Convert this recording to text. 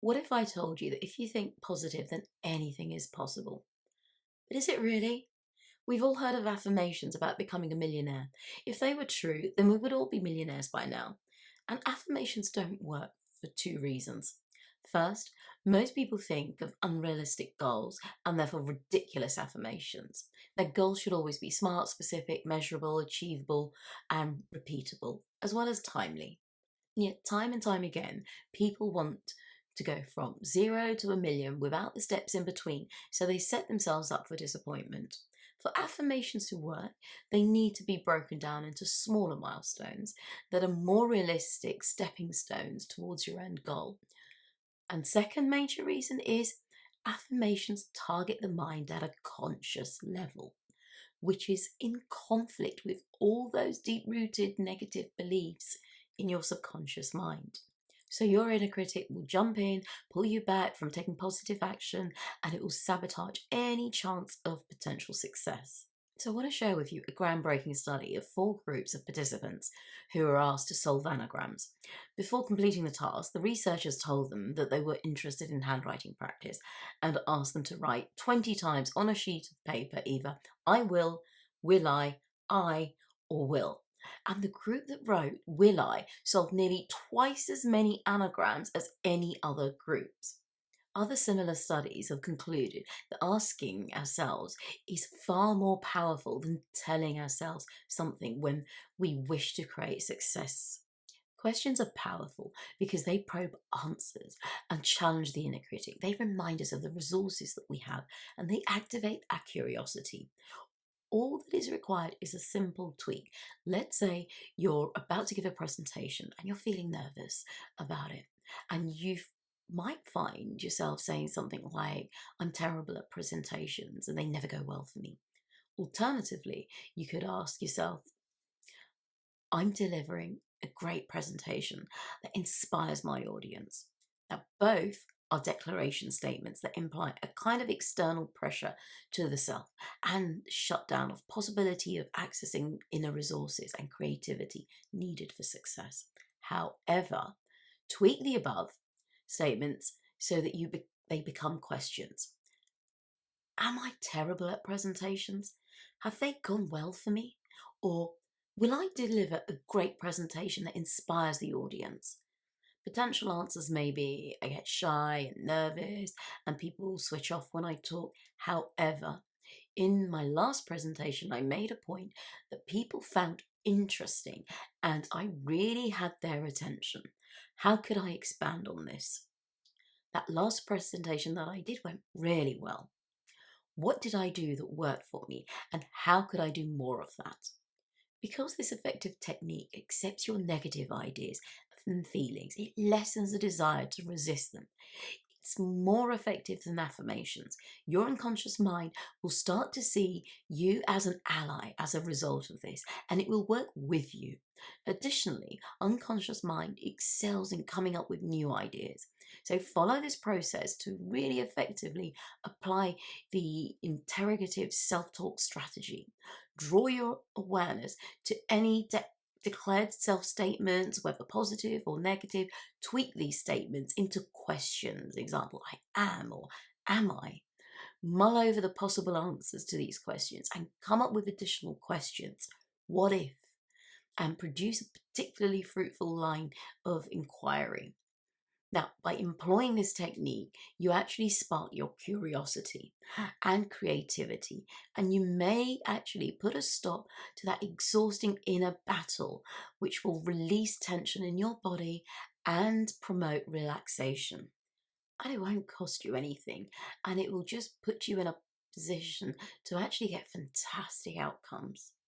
What if I told you that if you think positive, then anything is possible? But is it really? We've all heard of affirmations about becoming a millionaire. If they were true, then we would all be millionaires by now. And affirmations don't work for two reasons. First, most people think of unrealistic goals and therefore ridiculous affirmations. Their goals should always be smart, specific, measurable, achievable, and repeatable, as well as timely. Yet, time and time again, people want to go from 0 to 1 million without the steps in between, so they set themselves up for disappointment. For affirmations to work, they need to be broken down into smaller milestones that are more realistic stepping stones towards your end goal. And second major reason is affirmations target the mind at a conscious level, which is in conflict with all those deep rooted negative beliefs in your subconscious mind. So your inner critic will jump in, pull you back from taking positive action, and it will sabotage any chance of potential success. So I want to share with you a groundbreaking study of 4 groups of participants who were asked to solve anagrams. Before completing the task, the researchers told them that they were interested in handwriting practice and asked them to write 20 times on a sheet of paper either I will I, or will. And the group that wrote will I solved nearly twice as many anagrams as any other groups. Other similar studies have concluded that asking ourselves is far more powerful than telling ourselves something when we wish to create success. Questions are powerful because they probe answers and challenge the inner critic. They remind us of the resources that we have and they activate our curiosity. All that is required is a simple tweak. Let's say you're about to give a presentation and you're feeling nervous about it, and you might find yourself saying something like, I'm terrible at presentations and they never go well for me. Alternatively, you could ask yourself, I'm delivering a great presentation that inspires my audience. Now, both are declaration statements that imply a kind of external pressure to the self and shutdown of possibility of accessing inner resources and creativity needed for success. However, tweak the above statements so that they become questions. Am I terrible at presentations? Have they gone well for me? Or will I deliver a great presentation that inspires the audience? Potential answers may be I get shy and nervous and people switch off when I talk. However, in my last presentation, I made a point that people found interesting and I really had their attention. How could I expand on this? That last presentation that I did went really well. What did I do that worked for me, and how could I do more of that? Because this effective technique accepts your negative ideas and feelings, it lessens the desire to resist them. It's more effective than affirmations. Your unconscious mind will start to see you as an ally as a result of this, and it will work with you. Additionally, unconscious mind excels in coming up with new ideas. So follow this process to really effectively apply the interrogative self-talk strategy. Draw your awareness to any declared self-statements, whether positive or negative. Tweak these statements into questions. Example, I am or am I? Mull over the possible answers to these questions and come up with additional questions. What if? And produce a particularly fruitful line of inquiry. Now, by employing this technique, you actually spark your curiosity and creativity, and you may actually put a stop to that exhausting inner battle, which will release tension in your body and promote relaxation. And it won't cost you anything, and it will just put you in a position to actually get fantastic outcomes.